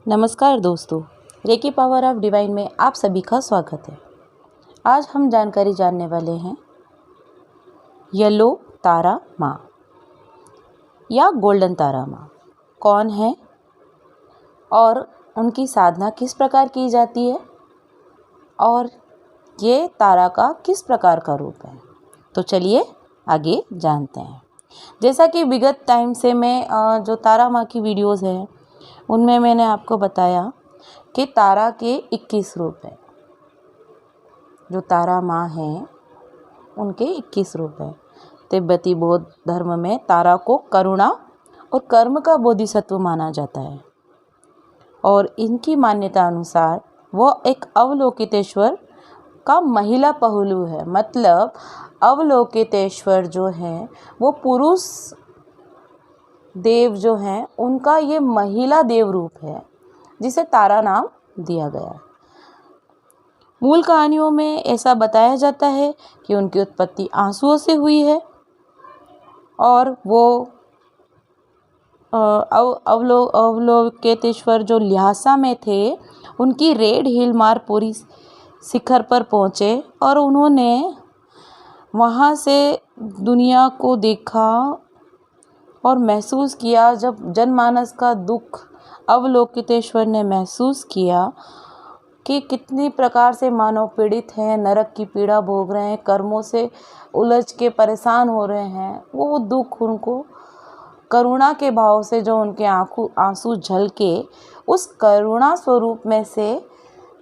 नमस्कार दोस्तों, recce power of divine में आप सभी का स्वागत है। आज हम जानकारी जानने वाले हैं येलो तारा माँ या गोल्डन तारा माँ कौन है और उनकी साधना किस प्रकार की जाती है और ये तारा का किस प्रकार का रूप है। तो चलिए आगे जानते हैं। जैसा कि विगत टाइम से मैं जो तारा माँ की वीडियोज़ हैं उनमें मैंने आपको बताया कि तारा के 21 रूप हैं। जो तारा माँ हैं उनके 21 रूप हैं। तिब्बती बौद्ध धर्म में तारा को करुणा और कर्म का बोधिसत्व माना जाता है और इनकी मान्यता अनुसार वो एक अवलोकितेश्वर का महिला पहलू है। मतलब अवलोकितेश्वर जो है वो पुरुष देव जो हैं उनका ये महिला देव रूप है जिसे तारा नाम दिया गया। मूल कहानियों में ऐसा बताया जाता है कि उनकी उत्पत्ति आंसुओं से हुई है और वो अवलोकितेश्वर जो ल्हासा में थे उनकी रेड हिल मारपुरी शिखर पर पहुँचे और उन्होंने वहाँ से दुनिया को देखा और महसूस किया। जब जनमानस का दुख अवलोकितेश्वर ने महसूस किया कि कितनी प्रकार से मानव पीड़ित हैं, नरक की पीड़ा भोग रहे हैं, कर्मों से उलझ के परेशान हो रहे हैं, वो दुख उनको करुणा के भाव से जो उनके आंसू झलके उस करुणा स्वरूप में से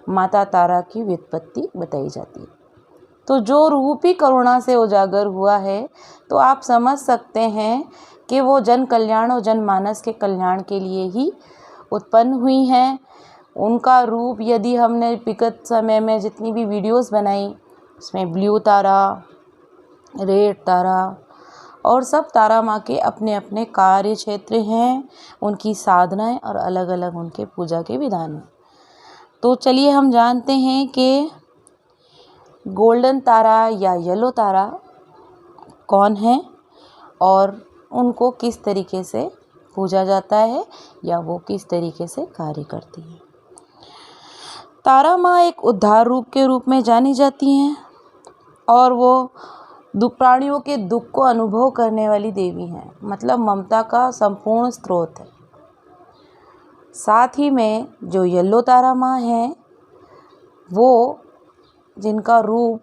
माता तारा की व्युत्पत्ति बताई जाती है। तो जो रूप ही करुणा से उजागर हुआ है तो आप समझ सकते हैं कि वो जन कल्याण और जनमानस के कल्याण के लिए ही उत्पन्न हुई हैं। उनका रूप यदि हमने विगत समय में जितनी भी वीडियोस बनाई उसमें ब्लू तारा, रेड तारा और सब तारा माँ के अपने अपने कार्य क्षेत्र हैं, उनकी साधनाएं और अलग अलग उनके पूजा के विधान हैं। तो चलिए हम जानते हैं कि गोल्डन तारा या येलो तारा कौन है और उनको किस तरीके से पूजा जाता है या वो किस तरीके से कार्य करती है। तारा माँ एक उद्धार रूप के रूप में जानी जाती हैं और वो प्राणियों के दुख को अनुभव करने वाली देवी हैं। मतलब ममता का संपूर्ण स्रोत है। साथ ही में जो येलो तारा माँ हैं वो जिनका रूप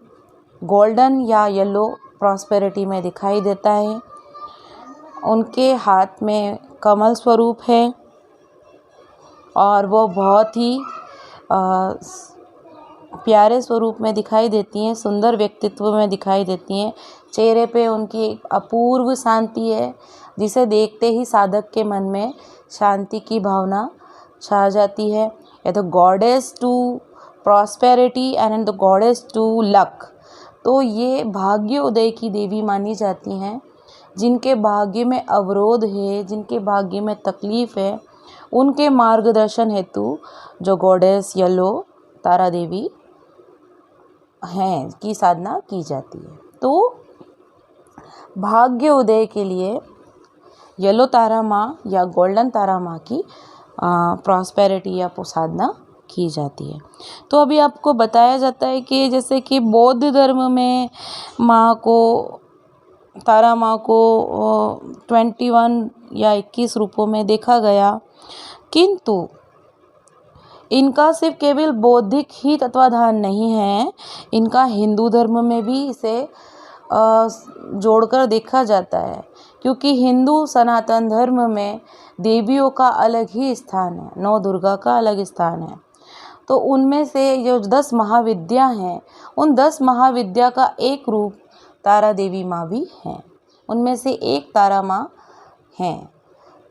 गोल्डन या येलो प्रॉस्पेरिटी में दिखाई देता है, उनके हाथ में कमल स्वरूप है और वो बहुत ही प्यारे स्वरूप में दिखाई देती हैं, सुंदर व्यक्तित्व में दिखाई देती हैं। चेहरे पे उनकी एक अपूर्व शांति है जिसे देखते ही साधक के मन में शांति की भावना छा जाती है। या तो goddess to prosperity and the goddess to luck. तो ये भाग्य उदय की देवी मानी जाती हैं। जिनके भाग्य में अवरोध है, जिनके भाग्य में तकलीफ़ है, उनके मार्गदर्शन हेतु जो गॉडेस येलो तारा देवी हैं की साधना की जाती है। तो भाग्य उदय के लिए येलो तारा माँ या गोल्डन तारा माँ की प्रॉस्पेरिटी या साधना की जाती है। तो अभी आपको बताया जाता है कि जैसे कि बौद्ध धर्म में माँ को तारा माँ को 21 या 21 रूपों में देखा गया, किंतु इनका सिर्फ केवल बौद्धिक ही तत्वाधान नहीं है, इनका हिंदू धर्म में भी इसे जोड़कर देखा जाता है। क्योंकि हिंदू सनातन धर्म में देवियों का अलग ही स्थान है, 9 दुर्गा का अलग स्थान है। तो उनमें से जो 10 महाविद्या हैं उन 10 महाविद्या का एक रूप तारा देवी माँ भी हैं। उनमें से एक तारा माँ हैं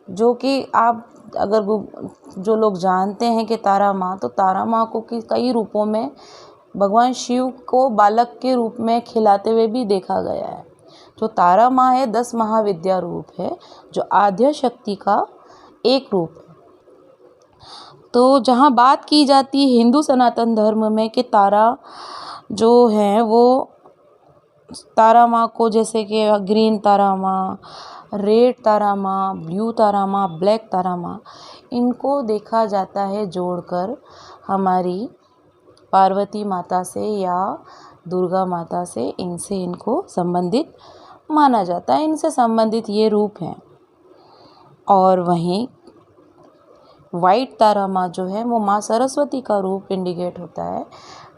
जो कि आप अगर जो लोग जानते हैं कि तारा माँ, तो तारा माँ को कई रूपों में भगवान शिव को बालक के रूप में खिलाते हुए भी देखा गया है। जो तारा माँ है 10 महाविद्या रूप है, जो आद्य शक्ति का एक रूप है। तो जहाँ बात की जाती है हिंदू सनातन धर्म में कि तारा जो हैं वो तारा माँ को जैसे कि ग्रीन तारा माँ, रेड तारा माँ, ब्लू तारा माँ, ब्लैक तारा माँ, इनको देखा जाता है जोड़कर हमारी पार्वती माता से या दुर्गा माता से, इनसे इनको संबंधित माना जाता है, इनसे संबंधित ये रूप हैं। और वहीं वाइट तारा माँ जो है वो माँ सरस्वती का रूप इंडिकेट होता है,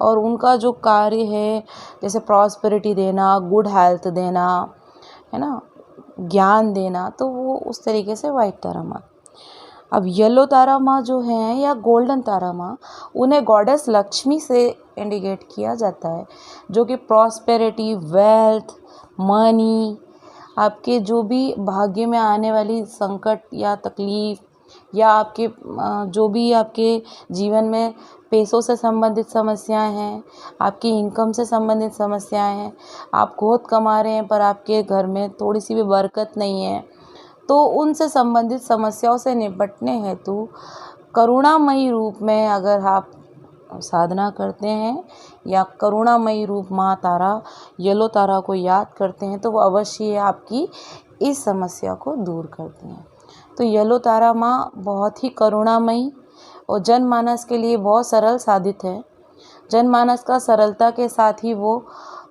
और उनका जो कार्य है जैसे प्रॉस्पेरिटी देना, गुड हेल्थ देना, है ना, ज्ञान देना, तो वो उस तरीके से वाइट तारा माँ। अब येलो तारा माँ जो हैं या गोल्डन तारा माँ, उन्हें गॉडेस लक्ष्मी से इंडिकेट किया जाता है, जो कि प्रॉस्पेरिटी, वेल्थ, मनी, आपके जो भी भाग्य में आने वाली संकट या तकलीफ या आपके जो भी आपके जीवन में पैसों से संबंधित समस्याएं हैं, आपकी इनकम से संबंधित समस्याएं हैं, आप बहुत कमा रहे हैं पर आपके घर में थोड़ी सी भी बरकत नहीं है, तो उनसे संबंधित समस्याओं से निपटने हेतु करुणामयी रूप में अगर आप साधना करते हैं या करुणामयी रूप माँ तारा, येलो तारा को याद करते हैं, तो वो अवश्य आपकी इस समस्या को दूर करती हैं। तो येलो तारा माँ बहुत ही करुणामयी और जनमानस के लिए बहुत सरल साधित है। जनमानस का सरलता के साथ ही वो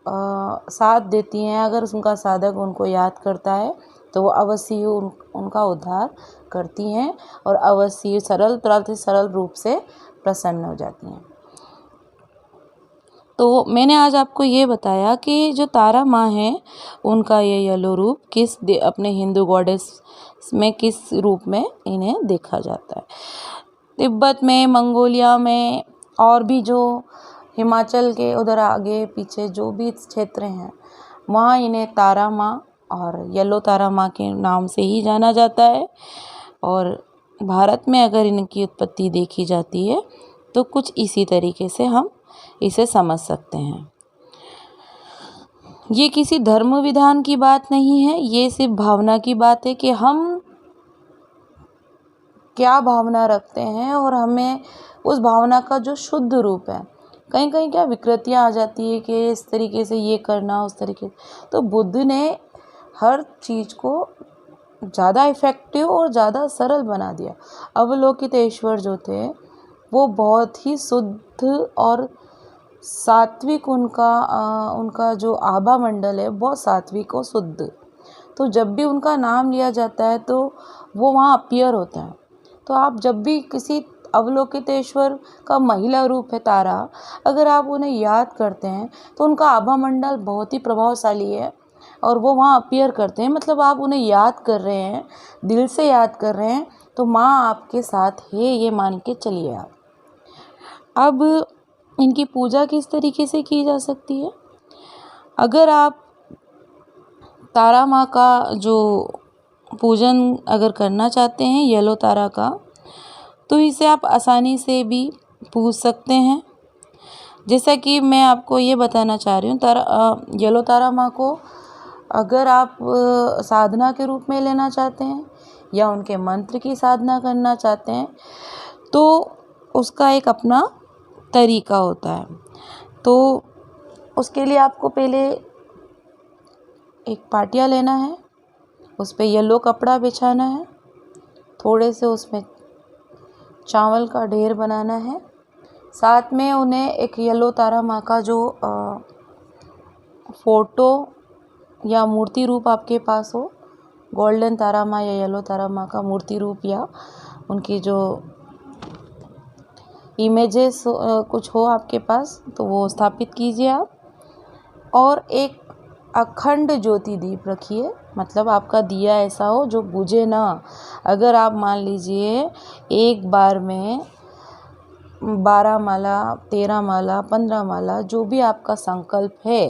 साथ देती हैं। अगर उनका साधक उनको याद करता है तो वो अवश्य ही उनका उद्धार करती हैं और अवश्य सरल रूप से प्रसन्न हो जाती हैं। तो मैंने आज आपको ये बताया कि जो तारा माँ हैं उनका ये येलो रूप अपने हिंदू गॉडेस में किस रूप में इन्हें देखा जाता है। तिब्बत में, मंगोलिया में और भी जो हिमाचल के उधर आगे पीछे जो भी क्षेत्र हैं वहाँ इन्हें तारा माँ और येलो तारा माँ के नाम से ही जाना जाता है। और भारत में अगर इनकी उत्पत्ति देखी जाती है तो कुछ इसी तरीके से हम इसे समझ सकते हैं। ये किसी धर्म विधान की बात नहीं है, ये सिर्फ भावना की बात है कि हम क्या भावना रखते हैं और हमें उस भावना का जो शुद्ध रूप है, कहीं कहीं क्या विकृतियाँ आ जाती है कि इस तरीके से ये करना, उस तरीके, तो बुद्ध ने हर चीज़ को ज़्यादा इफ़ेक्टिव और ज़्यादा सरल बना दिया। अवलोकितेश्वर जो थे वो बहुत ही शुद्ध और सात्विक, उनका जो आभा मंडल है बहुत सात्विक और शुद्ध, तो जब भी उनका नाम लिया जाता है तो वो वहाँ अपीयर होता है। तो आप जब भी किसी अवलोकितेश्वर का महिला रूप है तारा, अगर आप उन्हें याद करते हैं तो उनका आभा मंडल बहुत ही प्रभावशाली है और वो वहाँ अपीयर करते हैं, मतलब आप उन्हें याद कर रहे हैं, दिल से याद कर रहे हैं, तो माँ आपके साथ है ये मान के चलिए आप। अब इनकी पूजा किस तरीके से की जा सकती है? अगर आप तारा माँ का जो पूजन अगर करना चाहते हैं येलो तारा का, तो इसे आप आसानी से भी पूज सकते हैं। जैसा कि मैं आपको ये बताना चाह रही हूँ, येलो तारा माँ को अगर आप साधना के रूप में लेना चाहते हैं या उनके मंत्र की साधना करना चाहते हैं तो उसका एक अपना तरीका होता है। तो उसके लिए आपको पहले एक पाटिया लेना है, उस पर येलो कपड़ा बिछाना है, थोड़े से उसमें चावल का ढेर बनाना है, साथ में उन्हें एक येलो तारा माँ का जो फ़ोटो या मूर्ति रूप आपके पास हो, गोल्डन तारा माँ या येलो तारा माँ का मूर्ति रूप या उनकी जो इमेजेस कुछ हो आपके पास तो वो स्थापित कीजिए आप। और एक अखंड ज्योति दीप रखिए, मतलब आपका दिया ऐसा हो जो बुझे ना। अगर आप मान लीजिए एक बार में 12 माला, 13 माला, 15 माला जो भी आपका संकल्प है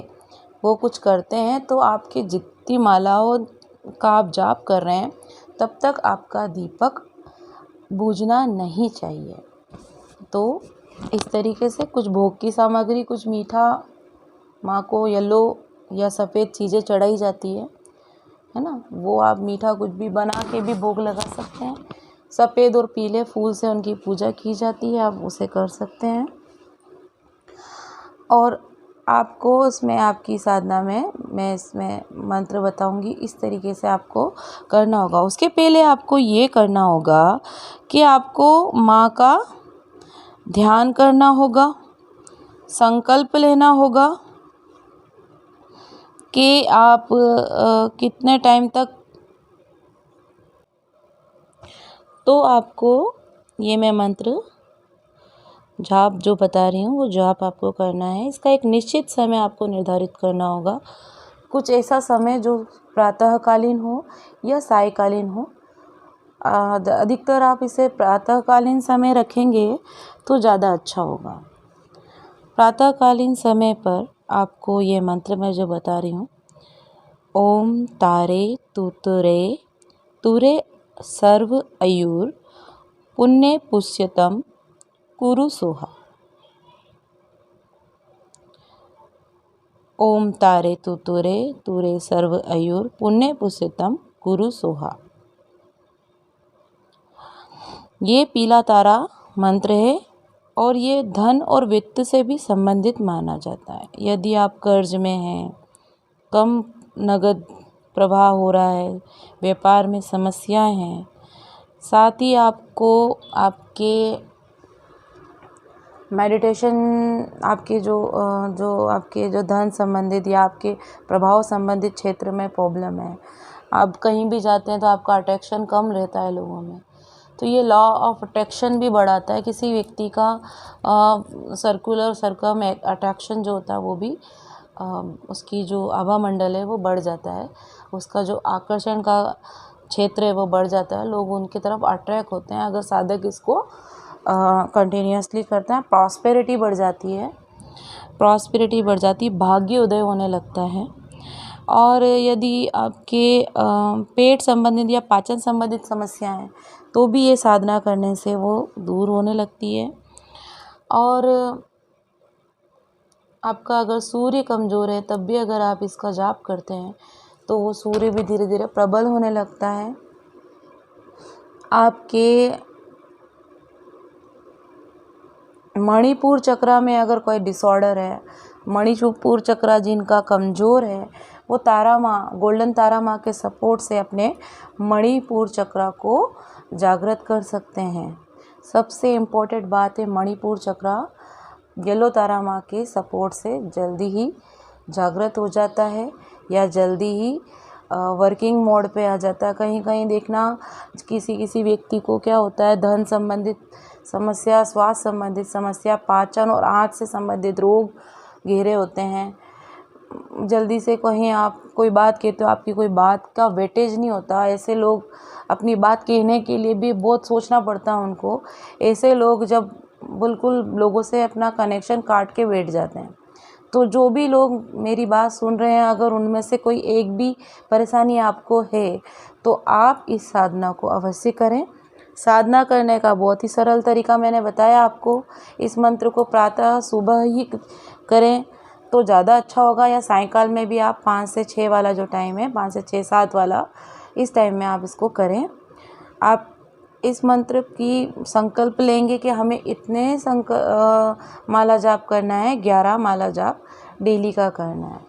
वो कुछ करते हैं, तो आपकी जितनी मालाओं का आप जाप कर रहे हैं तब तक आपका दीपक बुझना नहीं चाहिए। तो इस तरीके से कुछ भोग की सामग्री, कुछ मीठा, माँ को येलो या सफ़ेद चीज़ें चढ़ाई जाती है ना, वो आप मीठा कुछ भी बना के भी भोग लगा सकते हैं। सफ़ेद और पीले फूल से उनकी पूजा की जाती है, आप उसे कर सकते हैं। और आपको उसमें आपकी साधना में मैं इसमें मंत्र बताऊंगी, इस तरीके से आपको करना होगा। उसके पहले आपको ये करना होगा कि आपको माँ का ध्यान करना होगा, संकल्प लेना होगा कि आप कितने टाइम तक, तो आपको ये मैं मंत्र जाप जो बता रही हूँ वो जाप आपको करना है। इसका एक निश्चित समय आपको निर्धारित करना होगा, कुछ ऐसा समय जो प्रातःकालीन हो या सायकालीन हो। अधिकतर आप इसे प्रातःकालीन समय रखेंगे तो ज़्यादा अच्छा होगा। प्रातःकालीन समय पर आपको ये मंत्र मैं जो बता रही हूँ, ओम तारे तुतुरे तुरे सर्व अयूर पुण्य पुष्यतम कुरु सोहा। ओम तारे तुतुरे तुरे सर्व अयूर पुण्य पुष्यतम कुरु सोहा। ये पीला तारा मंत्र है और ये धन और वित्त से भी संबंधित माना जाता है। यदि आप कर्ज में हैं, कम नगद प्रवाह हो रहा है, व्यापार में समस्याएं हैं, साथ ही आपको आपके मेडिटेशन, आपके जो धन संबंधित या आपके प्रभाव संबंधित क्षेत्र में प्रॉब्लम है, आप कहीं भी जाते हैं तो आपका अट्रैक्शन कम रहता है लोगों में, तो ये लॉ ऑफ अट्रैक्शन भी बढ़ाता है। किसी व्यक्ति का सर्कुलर सर्कम अट्रैक्शन जो होता है वो भी उसकी जो आभा मंडल है वो बढ़ जाता है, उसका जो आकर्षण का क्षेत्र है वो बढ़ जाता है, लोग उनकी तरफ अट्रैक्ट होते हैं। अगर साधक इसको कंटिन्यूसली करते हैं, प्रॉस्पेरिटी बढ़ जाती है, भाग्य उदय होने लगता है। और यदि आपके पेट संबंधित या पाचन संबंधित समस्याएं हैं तो भी ये साधना करने से वो दूर होने लगती है। और आपका अगर सूर्य कमज़ोर है तब भी अगर आप इसका जाप करते हैं तो वो सूर्य भी धीरे धीरे प्रबल होने लगता है। आपके मणिपुर चक्र में अगर कोई डिसऑर्डर है, मणिपुर चक्र जिनका कमज़ोर है, वो तारा माँ, गोल्डन तारा माँ के सपोर्ट से अपने मणिपुर चक्र को जागृत कर सकते हैं। सबसे इम्पोर्टेंट बात है, मणिपुर चक्र येलो तारा माँ के सपोर्ट से जल्दी ही जागृत हो जाता है या जल्दी ही वर्किंग मोड पे आ जाता है। कहीं कहीं देखना किसी व्यक्ति को क्या होता है, धन संबंधित समस्या, स्वास्थ्य संबंधित समस्या, पाचन और आँत से संबंधित रोग गहरे होते हैं। जल्दी से कहीं आप कोई बात कहते हो, आपकी कोई बात का वेटेज नहीं होता। ऐसे लोग अपनी बात कहने के लिए भी बहुत सोचना पड़ता है उनको। ऐसे लोग जब बिल्कुल लोगों से अपना कनेक्शन काट के बैठ जाते हैं। तो जो भी लोग मेरी बात सुन रहे हैं, अगर उनमें से कोई एक भी परेशानी आपको है तो आप इस साधना को अवश्य करें। साधना करने का बहुत ही सरल तरीका मैंने बताया आपको। इस मंत्र को प्रातः सुबह ही करें तो ज़्यादा अच्छा होगा, या सायंकाल में भी आप 5 से 6 वाला जो टाइम है, 5 से 6 7 वाला, इस टाइम में आप इसको करें। आप इस मंत्र की संकल्प लेंगे कि हमें इतने माला जाप करना है, 11 माला जाप डेली का करना है।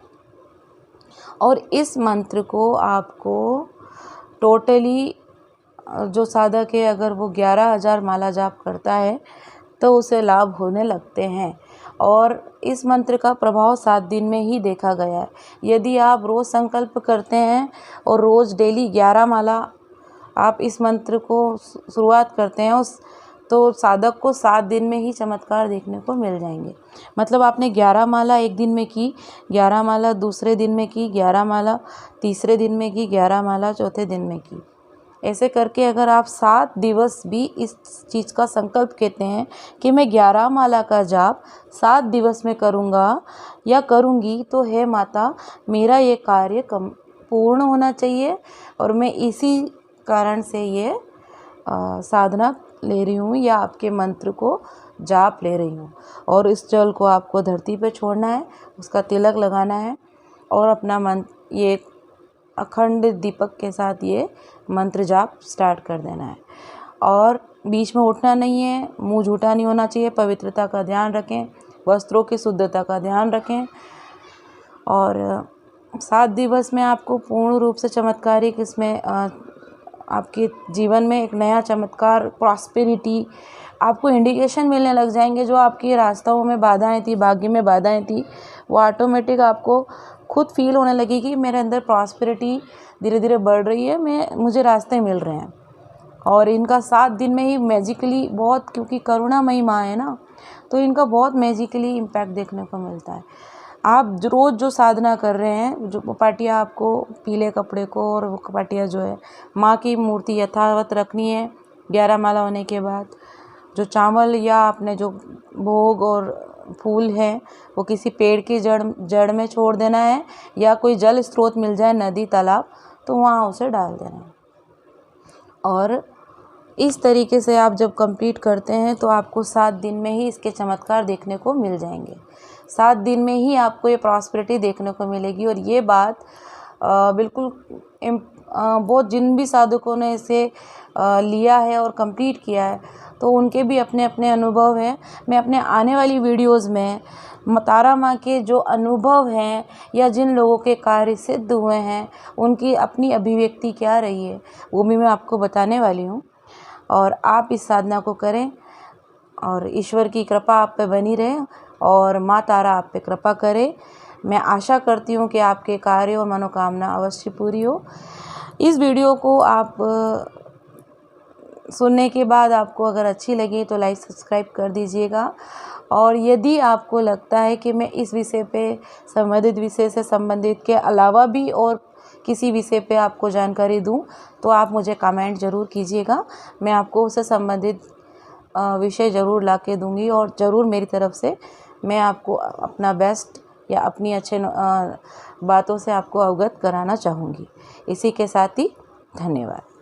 और इस मंत्र को आपको टोटली, जो साधक है अगर वो 11,000 माला जाप करता है तो उसे लाभ होने लगते हैं। और इस मंत्र का प्रभाव 7 दिन में ही देखा गया है। यदि आप रोज़ संकल्प करते हैं और रोज़ डेली 11 माला आप इस मंत्र को शुरुआत करते हैं तो साधक को 7 दिन में ही चमत्कार देखने को मिल जाएंगे। मतलब आपने 11 माला एक दिन में की, 11 माला दूसरे दिन में की, 11 माला तीसरे दिन में की, 11 माला चौथे दिन में की। ऐसे करके अगर आप 7 दिवस भी इस चीज़ का संकल्प कहते हैं कि मैं 11 माला का जाप 7 दिवस में करूँगा या करूँगी, तो हे माता, मेरा ये कार्य पूर्ण होना चाहिए और मैं इसी कारण से ये साधना ले रही हूँ या आपके मंत्र को जाप ले रही हूँ। और इस जल को आपको धरती पे छोड़ना है, उसका तिलक लगाना है और अपना मंत्र, ये अखंड दीपक के साथ ये मंत्र जाप स्टार्ट कर देना है। और बीच में उठना नहीं है, मुंह झूठा नहीं होना चाहिए, पवित्रता का ध्यान रखें, वस्त्रों की शुद्धता का ध्यान रखें। और 7 दिवस में आपको पूर्ण रूप से चमत्कारिक इसमें आपके जीवन में एक नया चमत्कार, प्रॉस्पेरिटी आपको इंडिकेशन मिलने लग जाएंगे। जो आपकी रास्तों में बाधाएं थी, भाग्य में बाधाएं थी, वो ऑटोमेटिक आपको खुद फील होने लगेगी कि मेरे अंदर प्रॉस्पेरिटी धीरे धीरे बढ़ रही है, मुझे रास्ते मिल रहे हैं। और इनका 7 दिन में ही मैजिकली बहुत, क्योंकि करुणामयी माँ है ना, तो इनका बहुत मैजिकली इम्पैक्ट देखने को मिलता है। आप रोज़ जो साधना कर रहे हैं, जो कपाटिया आपको पीले कपड़े को और वो कपाटिया जो है माँ की मूर्ति यथावत रखनी है 11 माला होने के बाद। जो चावल या आपने जो भोग और फूल है वो किसी पेड़ की जड़ में छोड़ देना है, या कोई जल स्रोत मिल जाए, नदी तालाब, तो वहाँ उसे डाल देना है। और इस तरीके से आप जब कंप्लीट करते हैं तो आपको 7 दिन में ही इसके चमत्कार देखने को मिल जाएंगे। 7 दिन में ही आपको ये प्रॉस्पेरिटी देखने को मिलेगी। और ये बात बिल्कुल बहुत जिन भी साधकों ने इसे लिया है और कंप्लीट किया है, तो उनके भी अपने अपने अनुभव हैं। मैं अपने आने वाली वीडियोज़ में तारा माँ के जो अनुभव हैं या जिन लोगों के कार्य सिद्ध हुए हैं उनकी अपनी अभिव्यक्ति क्या रही है वो भी मैं आपको बताने वाली हूँ। और आप इस साधना को करें और ईश्वर की कृपा आप पे बनी रहे और माँ तारा आप पे कृपा करे। मैं आशा करती हूँ कि आपके कार्य और मनोकामना अवश्य पूरी हो। इस वीडियो को आप सुनने के बाद आपको अगर अच्छी लगी तो लाइक सब्सक्राइब कर दीजिएगा। और यदि आपको लगता है कि मैं इस विषय पे संबंधित विषय से संबंधित के अलावा भी और किसी विषय पे आपको जानकारी दूं तो आप मुझे कमेंट ज़रूर कीजिएगा। मैं आपको उससे संबंधित विषय ज़रूर ला के दूँगी और ज़रूर मेरी तरफ से मैं आपको अपना बेस्ट या अपनी अच्छे बातों से आपको अवगत कराना चाहूँगी। इसी के साथ ही धन्यवाद।